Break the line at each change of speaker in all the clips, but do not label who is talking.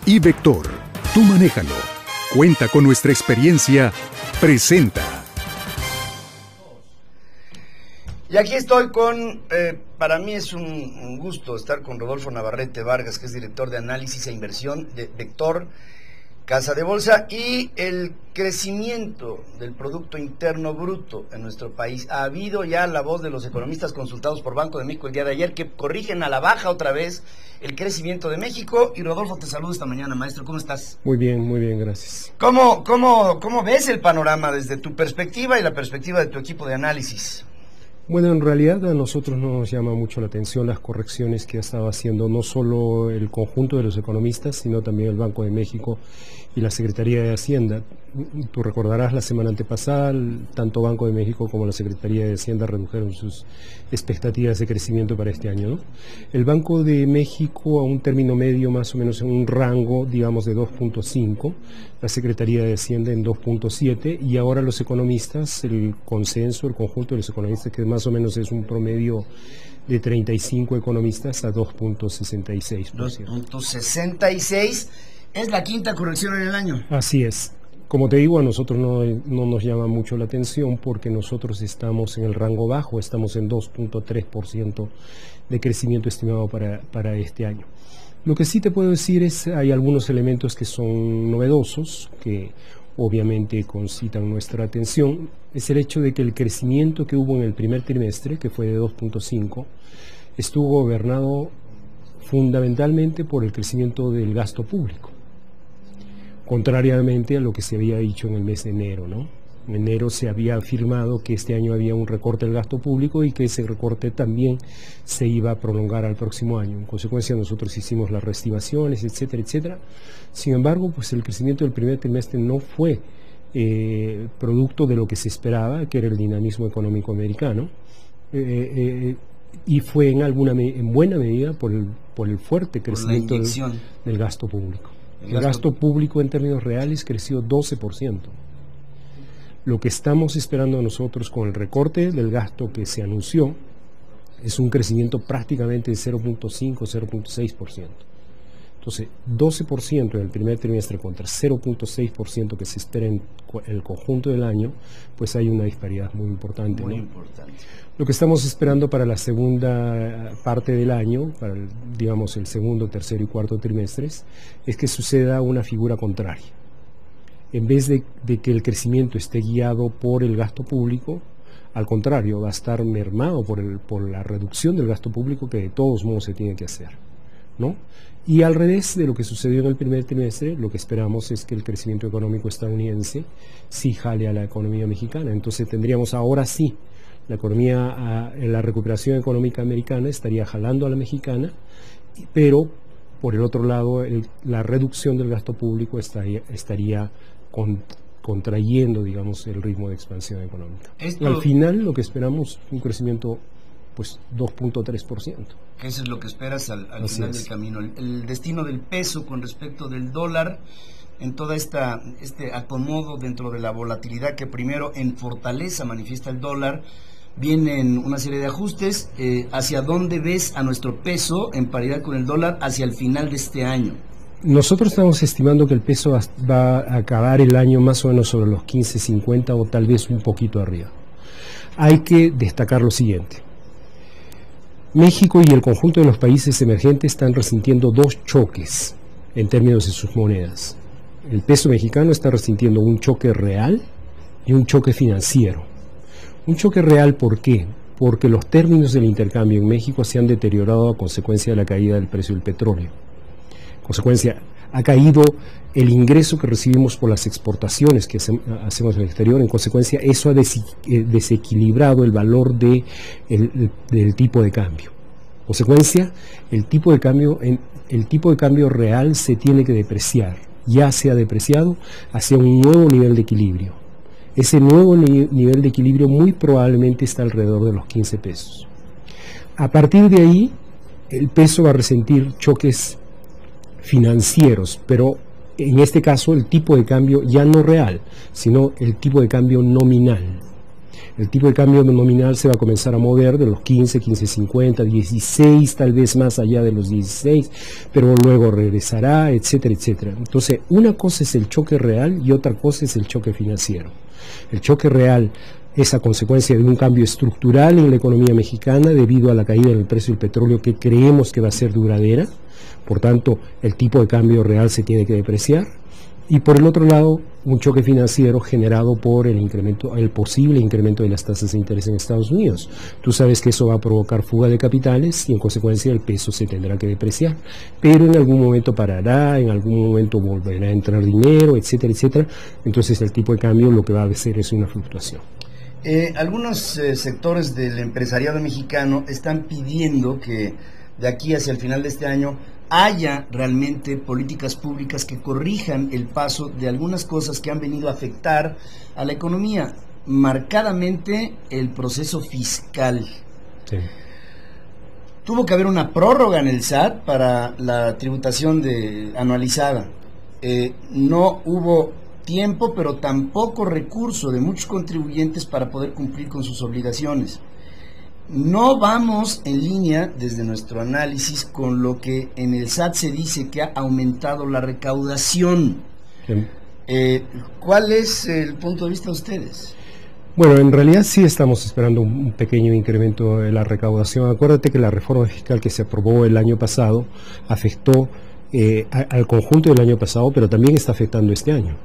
iVector, tú manéjalo. Cuenta con nuestra experiencia. Presenta.
Y aquí estoy para mí es un gusto estar con Rodolfo Navarrete Vargas, que es director de análisis e inversión de Vector, Casa de Bolsa, y el crecimiento del Producto Interno Bruto en nuestro país. Ha habido ya la voz de los economistas consultados por Banco de México el día de ayer, que corrigen a la baja otra vez el crecimiento de México. Y Rodolfo, te saludo esta mañana, maestro. ¿Cómo estás?
Muy bien, gracias.
¿Cómo ves el panorama desde tu perspectiva y la perspectiva de tu equipo de análisis?
Bueno, en realidad a nosotros nos llama mucho la atención las correcciones que ha estado haciendo no solo el conjunto de los economistas, sino también el Banco de México y la Secretaría de Hacienda. Tú recordarás, la semana antepasada, tanto Banco de México como la Secretaría de Hacienda redujeron sus expectativas de crecimiento para este año, ¿no? El Banco de México a un término medio, más o menos en un rango, digamos, de 2.5, la Secretaría de Hacienda en 2.7, y ahora los economistas, el consenso, el conjunto de los economistas, que más o menos es un promedio de 35 economistas, a 2.66.
2.66 es la quinta corrección en el año.
Así es. Como te digo, a nosotros no nos llama mucho la atención porque nosotros estamos en el rango bajo, estamos en 2.3% de crecimiento estimado para este año. Lo que sí te puedo decir es, hay algunos elementos que son novedosos, que obviamente concitan nuestra atención. Es el hecho de que el crecimiento que hubo en el primer trimestre, que fue de 2.5, estuvo gobernado fundamentalmente por el crecimiento del gasto público, contrariamente a lo que se había dicho en el mes de enero, ¿no? En enero se había afirmado que este año había un recorte del gasto público y que ese recorte también se iba a prolongar al próximo año. En consecuencia, nosotros hicimos las reactivaciones, etcétera, etcétera. Sin embargo, pues el crecimiento del primer trimestre no fue producto de lo que se esperaba, que era el dinamismo económico americano, y fue en buena medida por el fuerte crecimiento del gasto público. El gasto público en términos reales creció 12%. Lo que estamos esperando nosotros con el recorte del gasto que se anunció es un crecimiento prácticamente de 0.5, 0.6%. Entonces, 12% en el primer trimestre contra 0.6% que se espera en el conjunto del año, pues hay una disparidad muy importante,
Muy
¿no?
importante.
Lo que estamos esperando para la segunda parte del año, para digamos el segundo, tercero y cuarto trimestres, es que suceda una figura contraria. En vez de que el crecimiento esté guiado por el gasto público, al contrario, va a estar mermado por la reducción del gasto público, que de todos modos se tiene que hacer, ¿no? Y al revés de lo que sucedió en el primer trimestre, lo que esperamos es que el crecimiento económico estadounidense sí jale a la economía mexicana. Entonces tendríamos ahora sí la recuperación económica americana estaría jalando a la mexicana, pero por el otro lado la reducción del gasto público estaría contrayendo, digamos, el ritmo de expansión económica. Al final lo que esperamos es un crecimiento pues 2.3%.
Eso es lo que esperas al final del camino. El destino del peso con respecto del dólar en toda este acomodo dentro de la volatilidad que primero en fortaleza manifiesta el dólar, vienen una serie de ajustes. ¿Hacia dónde ves a nuestro peso en paridad con el dólar hacia el final de este año?
Nosotros estamos estimando que el peso va a acabar el año más o menos sobre los 15.50 o tal vez un poquito arriba. Hay que destacar lo siguiente. México y el conjunto de los países emergentes están resintiendo dos choques en términos de sus monedas. El peso mexicano está resintiendo un choque real y un choque financiero. Un choque real, ¿por qué? Porque los términos del intercambio en México se han deteriorado a consecuencia de la caída del precio del petróleo. En consecuencia, ha caído el ingreso que recibimos por las exportaciones que hacemos en el exterior. En consecuencia, eso ha desequilibrado el valor del tipo de cambio. En consecuencia, el tipo de cambio real se tiene que depreciar. Ya se ha depreciado hacia un nuevo nivel de equilibrio. Ese nuevo nivel de equilibrio muy probablemente está alrededor de los 15 pesos. A partir de ahí, el peso va a resentir choques financieros, pero en este caso el tipo de cambio ya no real, sino el tipo de cambio nominal. El tipo de cambio nominal se va a comenzar a mover de los 15, 15.50, 16, tal vez más allá de los 16, pero luego regresará, etcétera, etcétera. Entonces, una cosa es el choque real y otra cosa es el choque financiero. El choque real es a consecuencia de un cambio estructural en la economía mexicana debido a la caída en el precio del petróleo que creemos que va a ser duradera. Por tanto, el tipo de cambio real se tiene que depreciar. Y por el otro lado, un choque financiero generado por el posible incremento de las tasas de interés en Estados Unidos. Tú sabes que eso va a provocar fuga de capitales y en consecuencia el peso se tendrá que depreciar. Pero en algún momento parará, en algún momento volverá a entrar dinero, etcétera, etcétera. Entonces el tipo de cambio lo que va a hacer es una fluctuación.
Algunos sectores del empresariado mexicano están pidiendo que de aquí hacia el final de este año haya realmente políticas públicas que corrijan el paso de algunas cosas que han venido a afectar a la economía, marcadamente el proceso fiscal.
Sí.
Tuvo que haber una prórroga en el SAT para la tributación anualizada. No hubo tiempo, pero tampoco recurso de muchos contribuyentes para poder cumplir con sus obligaciones. No vamos en línea, desde nuestro análisis, con lo que en el SAT se dice que ha aumentado la recaudación.
Sí.
¿Cuál es el punto de vista de ustedes?
Bueno, en realidad sí estamos esperando un pequeño incremento de la recaudación. Acuérdate que la reforma fiscal que se aprobó el año pasado afectó al conjunto del año pasado, pero también está afectando este año.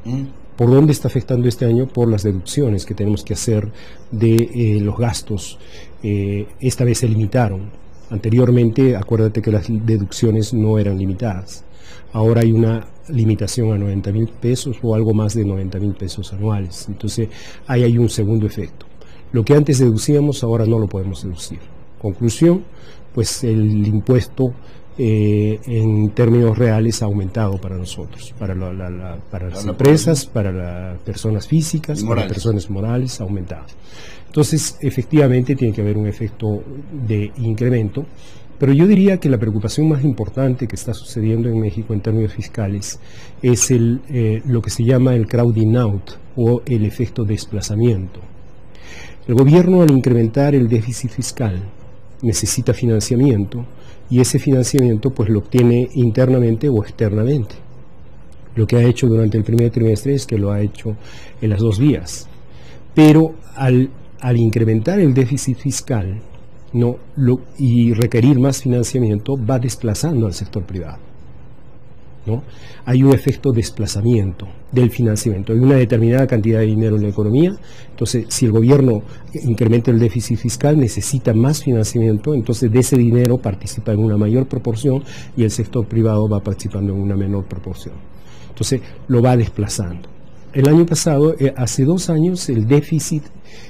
¿Por dónde está afectando este año? Por las deducciones que tenemos que hacer de los gastos. Esta vez se limitaron. Anteriormente, acuérdate que las deducciones no eran limitadas. Ahora hay una limitación a 90,000 pesos o algo más de 90,000 pesos anuales. Entonces, ahí hay un segundo efecto. Lo que antes deducíamos, ahora no lo podemos deducir. Conclusión, pues el impuesto en términos reales ha aumentado para nosotros, para las empresas, para las personas físicas, para las personas morales, ha aumentado. Entonces, efectivamente, tiene que haber un efecto de incremento, pero yo diría que la preocupación más importante que está sucediendo en México en términos fiscales es lo que se llama el crowding out o el efecto desplazamiento. El gobierno, al incrementar el déficit fiscal, necesita financiamiento, y ese financiamiento pues lo obtiene internamente o externamente. Lo que ha hecho durante el primer trimestre es que lo ha hecho en las dos vías. Pero al incrementar el déficit fiscal y requerir más financiamiento, va desplazando al sector privado, ¿no? Hay un efecto desplazamiento del financiamiento. Hay una determinada cantidad de dinero en la economía, entonces si el gobierno incrementa el déficit fiscal, necesita más financiamiento, entonces de ese dinero participa en una mayor proporción y el sector privado va participando en una menor proporción. Entonces lo va desplazando. El año pasado, hace 2 años, el déficit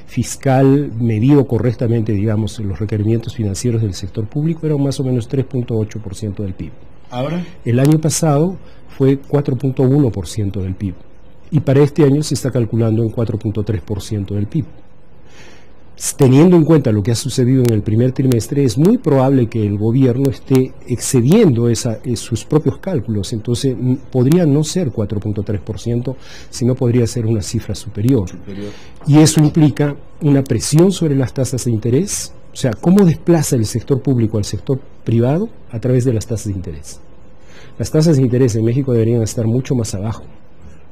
fiscal medido correctamente, digamos, los requerimientos financieros del sector público era más o menos 3.8% del PIB.
¿Ahora?
El año pasado fue 4.1% del PIB y para este año se está calculando en 4.3% del PIB. Teniendo en cuenta lo que ha sucedido en el primer trimestre, es muy probable que el gobierno esté excediendo sus propios cálculos, entonces podría no ser 4.3%, sino podría ser una cifra superior. Y eso implica una presión sobre las tasas de interés. O sea, ¿cómo desplaza el sector público al sector privado? A través de las tasas de interés. Las tasas de interés en México deberían estar mucho más abajo.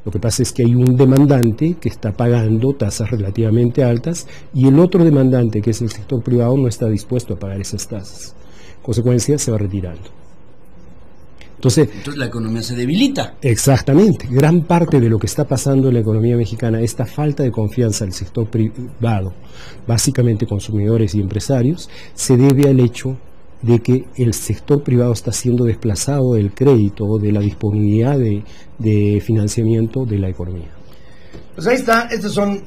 Lo que pasa es que hay un demandante que está pagando tasas relativamente altas y el otro demandante, que es el sector privado, no está dispuesto a pagar esas tasas. En consecuencia, se va retirando. Entonces
la economía se debilita.
Exactamente. Gran parte de lo que está pasando en la economía mexicana, esta falta de confianza del sector privado, básicamente consumidores y empresarios, se debe al hecho de que el sector privado está siendo desplazado del crédito, de la disponibilidad de financiamiento de la economía.
Pues ahí está. Estos son,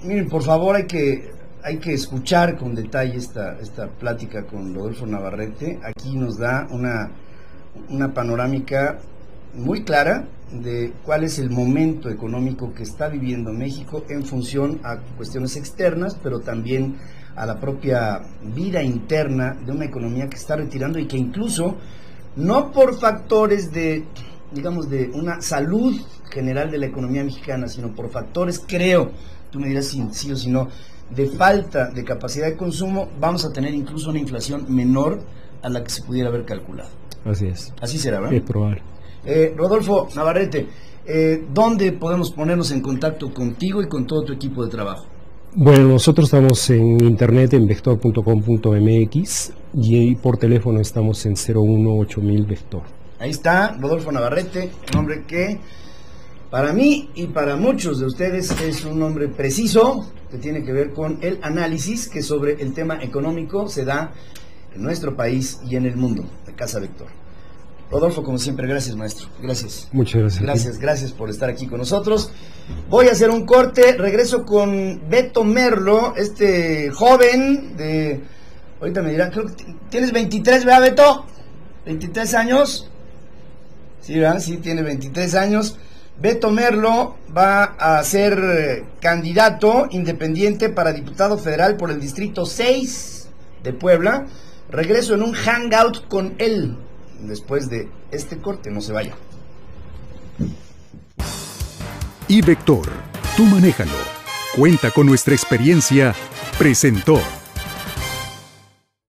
miren, por favor, hay que escuchar con detalle esta plática con Rodolfo Navarrete. Aquí nos da una panorámica muy clara de cuál es el momento económico que está viviendo México en función a cuestiones externas, pero también a la propia vida interna de una economía que está retirando y que incluso, no por factores de, digamos, de una salud general de la economía mexicana, sino por factores, creo, tú me dirás si sí o si no, de falta de capacidad de consumo, vamos a tener incluso una inflación menor a la que se pudiera haber calculado.
Así es.
Así será, ¿verdad?
Es probable.
Rodolfo Navarrete, ¿dónde podemos ponernos en contacto contigo y con todo tu equipo de trabajo?
Bueno, nosotros estamos en internet en vector.com.mx y por teléfono estamos en 018.000 Vector.
Ahí está, Rodolfo Navarrete, un hombre que para mí y para muchos de ustedes es un hombre preciso, que tiene que ver con el análisis que sobre el tema económico se da en nuestro país y en el mundo, de Casa Vector. Rodolfo, como siempre, gracias, maestro. Gracias.
Muchas gracias.
Gracias por estar aquí con nosotros. Voy a hacer un corte, regreso con Beto Merlo, este joven de... Ahorita me dirán, creo que tienes 23, ¿verdad, Beto? 23 años. Sí, ¿verdad? Sí, tiene 23 años. Beto Merlo va a ser candidato independiente para diputado federal por el Distrito 6 de Puebla. Regreso en un hangout con él después de este corte, no se vaya.
iVector, tú manéjalo. Cuenta con nuestra experiencia, presentó.